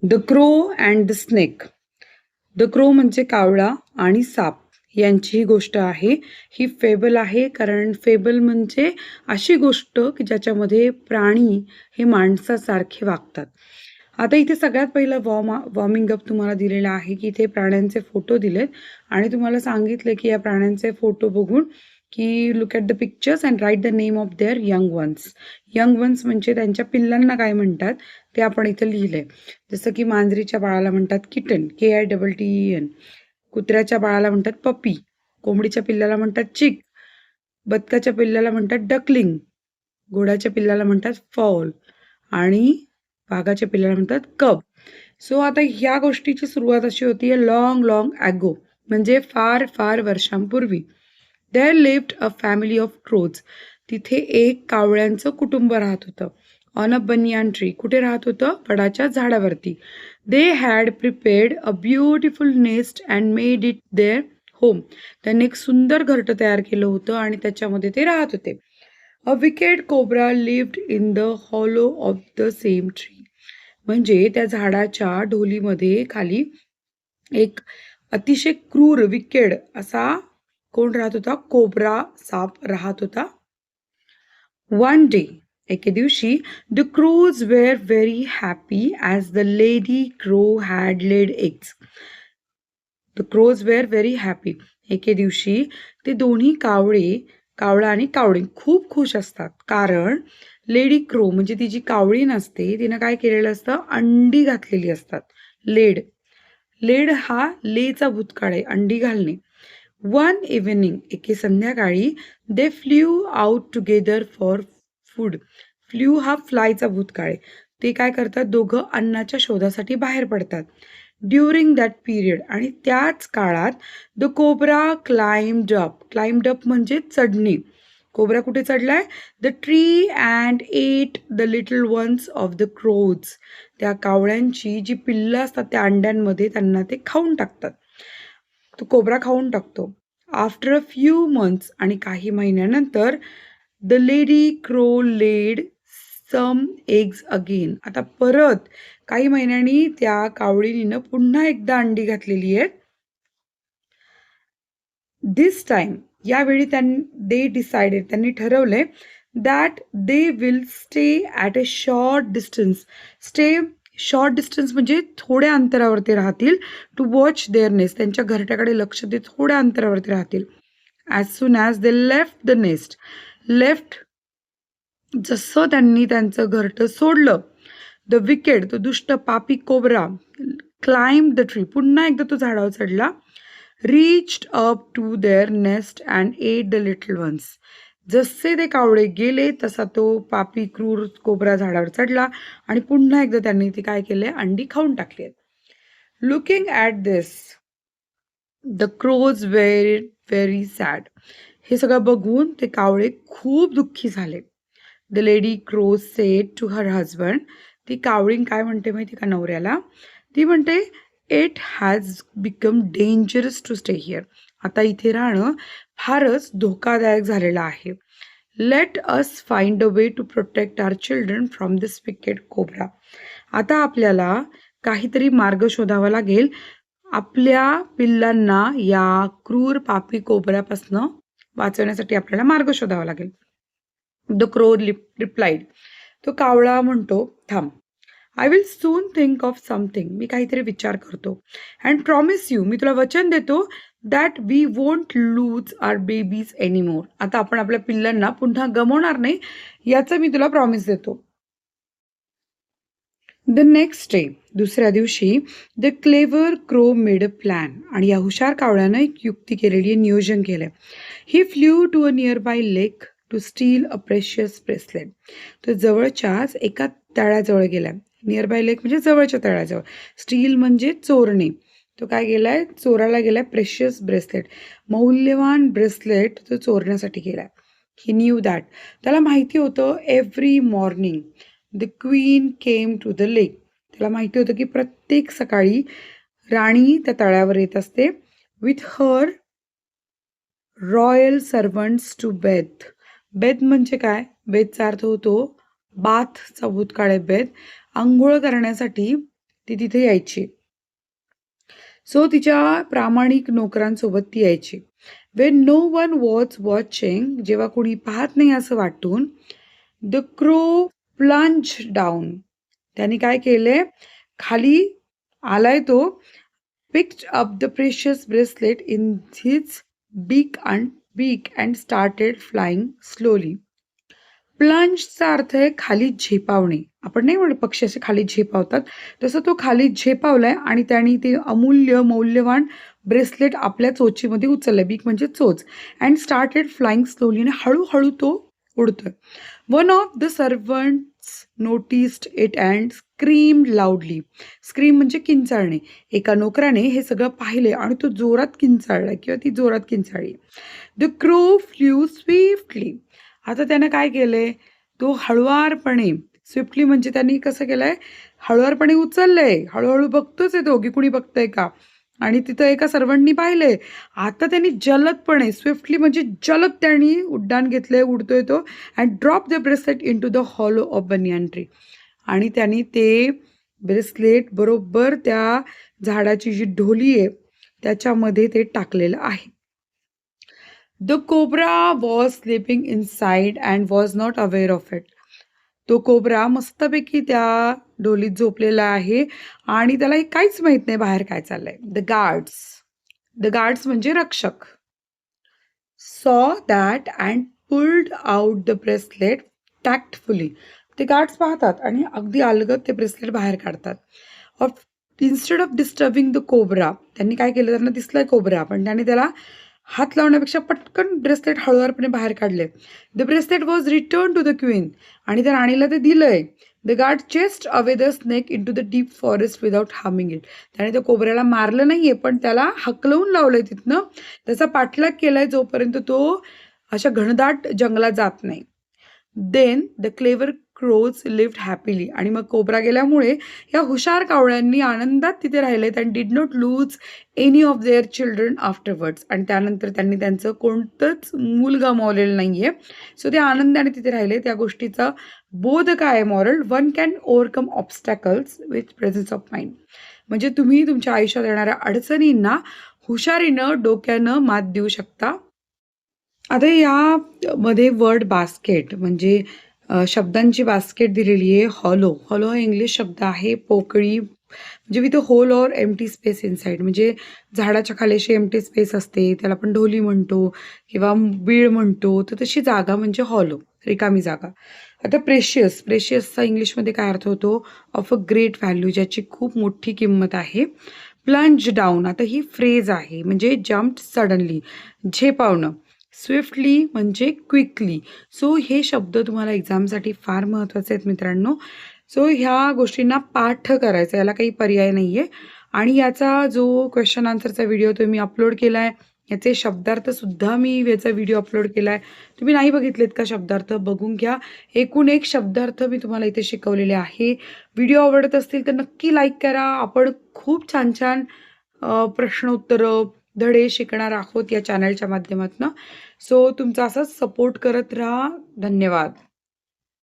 The crow and the snake. The crow म्हणजे कावळा आणि साप यांची ही गोष्ट आहे. ही फेबल आहे, कारण फेबल म्हणजे अशी गोष्ट की ज्याच्यामध्ये प्राणी हे माणसासारखे वागतात. आता इथे सगळ्यात पहिलं वॉर्मिंग अप तुम्हाला दिलेलं आहे की इथे प्राण्यांचे फोटो दिलेत आणि तुम्हाला सांगितलं की या प्राण्यांचे फोटो बघून की look at the pictures and write the name of their young ones. Young ones म्हणजे त्यांच्या पिल्लांना काय म्हणतात ते आपण इथं लिहिलंय. जसं की मांजरीच्या बाळाला म्हणतात किटन, KITTEN. कुत्र्याच्या बाळाला म्हणतात पपी, कोंबडीच्या पिल्लाला म्हणतात चिक, बदकाच्या पिल्लाला म्हणतात डकलिंग, घोड्याच्या पिल्लाला म्हणतात फॉल आणि वाघाच्या पिल्लाला म्हणतात कब. सो आता ह्या गोष्टीची सुरुवात अशी होती लॉंग लॉंग ॲगो, म्हणजे फार फार वर्षांपूर्वी. There lived a family of crows. तिथे एक कावळ्यांचं कुटुंब राहत होतं. On a banyan tree. कुठे राहत होतं? वडाच्या झाडावरती. They had prepared a beautiful nest and made it their home. त्यांनी एक सुंदर घरटं तयार केलं होतं आणि त्याच्यामध्ये ते राहत होते. A wicked cobra lived in the hollow of the same tree. म्हणजे त्या झाडाच्या ढोलीमध्ये खाली एक अतिशय क्रूर विकेड असा कोण राहत होता? कोब्रा साप राहत होता. वन डे, एके दिवशी, the crows were very happy as the lady crow had laid eggs. The crows were very happy. एके दिवशी ते दोन्ही कावळा आणि कावळी खूप खुश असतात, कारण लेडी क्रो म्हणजे ती जी कावळी नसते तिनं काय केलेलं असतं? अंडी घातलेली असतात. लेड लेड हा लेचा भूतकाळ आहे, अंडी घालणे. वन इव्हनिंग, एके संध्याकाळी, they flew out together for food. Flew हा फ्लायचा भूतकाळ आहे. ते काय करतात? दोघं अन्नाच्या शोधासाठी बाहेर पडतात. ड्युरिंग दॅट पिरियड, आणि त्याच काळात, द कोब्रा क्लाइम्ड अप म्हणजे चढणे. कोब्रा कुठे चढलाय? The tree and ate the little ones of the crows. त्या कावळ्यांची जी पिल्लं असतात त्या अंड्यांमध्ये त्यांना ते खाऊन टाकतात. तो कोब्रा खाऊन टाकतो. आफ्टर अ फ्यू मंथ्स, आणि काही महिन्यानंतर, the lady crow laid some eggs again. आता परत काही महिन्यांनी त्या कावळीनं पुन्हा एकदा अंडी घातलेली आहेत. दिस टाइम, यावेळी त्यांनी ठरवलंय that they will stay at a short distance. Short distance म्हणजे थोड्या अंतरावरती राहतील. टू वॉच देअर नेस्ट, त्यांच्या घरट्याकडे लक्ष देत थोड्या अंतरावरती राहतील. As soon as they left, जसं त्यांनी त्यांचं घरटं सोडलं, द विकेड, तो दुष्ट पापी कोब्रा, क्लाइम्ब द ट्री, पुन्हा एकदा तो झाडावर चढला. Reached up to their nest and ate the little ones. जसे ते कावळे गेले तसा तो पापी क्रूर कोब्रा झाडावर चढला आणि पुन्हा एकदा त्यांनी ती काय केले? अंडी खाऊन टाकली आहेत. Looking at this, the crows very very sad. हे सगळं बघून ते कावळे खूप दुःखी झाले. The lady crow said to her husband. ती कावळी काय म्हणते माहिती का नवऱ्याला? ती म्हणते, it has become dangerous to stay here. आता इथे राहणं फारच धोकादायक झालेलं आहे. Let us find a way to protect our children from this wicked cobra. आता आपल्याला काहीतरी मार्ग शोधावा लागेल आपल्या पिल्लांना या क्रूर पापी कोब्रापासनं वाचवण्यासाठी. आपल्याला मार्ग शोधावा लागेल. The crow replied. तो कावळा म्हणतो, थांब, I will soon think of something. मी काहीतरी विचार करतो. अँड प्रॉमिस यू, मी तुला वचन देतो, that we won't lose our babies anymore. आता आपण आपल्या पिल्लांना पुन्हा गमावणार नाही याचं मी तुला प्रॉमिस देतो. द नेक्स्ट डे, दुसऱ्या दिवशी, the clever crow made a plan. आणि या हुशार कावळ्यानं एक युक्ती केलेली आहे, नियोजन केलंय. He flew to a nearby lake to steal a precious bracelet. तो जवळच्याच एका तळ्याजवळ गेलाय. नियर बाय लेक म्हणजे जवळच्या तळ्याजवळ. स्टील म्हणजे चोरणे. तो काय गेलाय? चोराला गेलाय प्रेशियस ब्रेसलेट. मौल्यवान ब्रेसलेट तो चोरण्यासाठी गेलाय. He knew that. त्याला माहिती होतं every morning the queen came to the lake. त्याला माहिती होतं की प्रत्येक सकाळी राणी त्या तळ्यावर येत असते. With her royal servants to bathe. Bathe म्हणजे काय? बेथचा अर्थ होतो बाथचा भूतकाळ आहे बेथ. आंघोळ करण्यासाठी ती तिथे यायची. सो तिच्या प्रामाणिक नोकरांसोबत ती यायची. When no one was watching, जेव्हा कोणी पाहत नाही असं वाटून, द क्रो प्लंज डाऊन, त्याने काय केले, खाली आलाय तो, picked up the precious bracelet in his beak and started flying slowly. प्लंजचा अर्थ आहे खाली झेपावणे. आपण नाही म्हणत पक्षी असे खाली झेपावतात, तसं तो खाली झेपावलाय आणि त्याने ते अमूल्य मौल्यवान ब्रेसलेट आपल्या चोचीमध्ये उचललंय. बीक म्हणजे चोच. अँड स्टार्टेड फ्लाइंग स्लोली, आणि हळूहळू तो उडतोय. One of the servants noticed it and screamed loudly. Scream म्हणजे किंचाळणे. एका नोकराने हे सगळं पाहिले आणि तो जोरात किंचाळला किंवा ती जोरात किंचाळली. The crow flew swiftly. आता त्यानं काय केलंय, तो हळुवारपणे, स्विफ्टली म्हणजे त्यांनी कसं केलंय, हळुवारपणे उचललंय. हळूहळू बघतोच आहे तो की कुणी बघतंय का, आणि तिथं एका सर्वंटनी पाहिलंय. आता त्यांनी जलदपणे, स्विफ्टली म्हणजे जलद, त्यांनी उड्डाण घेतलंय, उडतोय तो. And drop the bracelet into the hollow of banyan tree. आणि त्यांनी ते ब्रेसलेट बरोबर त्या झाडाची जी ढोली आहे त्याच्यामध्ये ते टाकलेलं आहे. The cobra was sleeping inside and was not aware of it. तो कोब्रा मस्तपैकी त्या ढोलीत झोपलेला आहे आणि त्याला हे काहीच माहित नाही बाहेर काय चाललंय. द गार्ड्स म्हणजे रक्षक, saw that and pulled out the bracelet tactfully. ते गार्ड्स पाहतात आणि अगदी अलगद ते ब्रेसलेट बाहेर काढतात. Of instead of disturbing the cobra, त्यांनी काय केलं, त्यांना दिसलाय कोब्रा, पण त्यांनी त्याला हात लावण्यापेक्षा पटकन ब्रेसलेट हळुवारपणे बाहेर काढले. The bracelet was return to the queen, आणि त्या राणीला ते दिलंय. The guard chased away the snake into the deep forest without harming it. त्याने त्या कोबऱ्याला मारलं नाहीये, पण त्याला हकलवून लावलंय तिथनं, त्याचा पाठलाग केलाय जोपर्यंत तो अशा घनदाट जंगलात जात नाही. Then the clever crows lived happily. आणि मग कोब्रा गेल्यामुळे या हुशार कावळ्यांनी आनंदात तिथे राहिलेत and did not lose any of their children afterwards. आणि त्यानंतर त्यांनी त्यांचं कोणतंच मूल गमावलेलं नाहीये. सो ते आनंदाने तिथे राहिले. त्या गोष्टीचा बोध काय आहे, moral, one can overcome obstacles with presence of mind. म्हणजे तुम्ही तुमच्या आयुष्यात येणाऱ्या अडचणींना हुशारीनं, डोक्यानं मात देऊ शकता. आता यामध्ये वर्ड बास्केट म्हणजे शब्दांची बास्केट दिलेली आहे. हॉलो. हॉलो हा इंग्लिश शब्द आहे. पोकळी म्हणजे with a whole or empty space inside. म्हणजे झाडाच्या खाली अशी एम्प्टी स्पेस असते, त्याला आपण ढोली म्हणतो किंवा बीळ म्हणतो. तर तशी जागा म्हणजे हॉलो, रिकामी जागा. आता प्रेशियस. प्रेशियसचा इंग्लिशमध्ये काय अर्थ होतो, ऑफ अ ग्रेट व्हॅल्यू, ज्याची खूप मोठी किंमत आहे. प्लंज डाऊन, आता ही फ्रेज आहे, म्हणजे जम्प्ड सडनली, झेपावणं. स्विफ्टली म्हणजे क्विकली. सो हे शब्द तुम्हाला एक्झामसाठी फार महत्त्वाचे आहेत मित्रांनो. सो ह्या गोष्टींना पाठ करायचा, याला काही पर्याय नाही आहे. आणि याचा जो क्वेश्चन आन्सरचा व्हिडिओ तो मी अपलोड केला आहे, याचे शब्दार्थसुद्धा मी याचा व्हिडिओ अपलोड केला आहे. तुम्ही नाही बघितलेत का शब्दार्थ, बघून घ्या. एकूण एक शब्दार्थ मी तुम्हाला इथे शिकवलेले आहे. व्हिडिओ आवडत असतील तर नक्की लाईक करा. आपण खूप छान छान प्रश्न उत्तरं, धडे शिकणार आहोत या चॅनलच्या माध्यमातून. सो तुमचा असाच सपोर्ट करत राहा. धन्यवाद.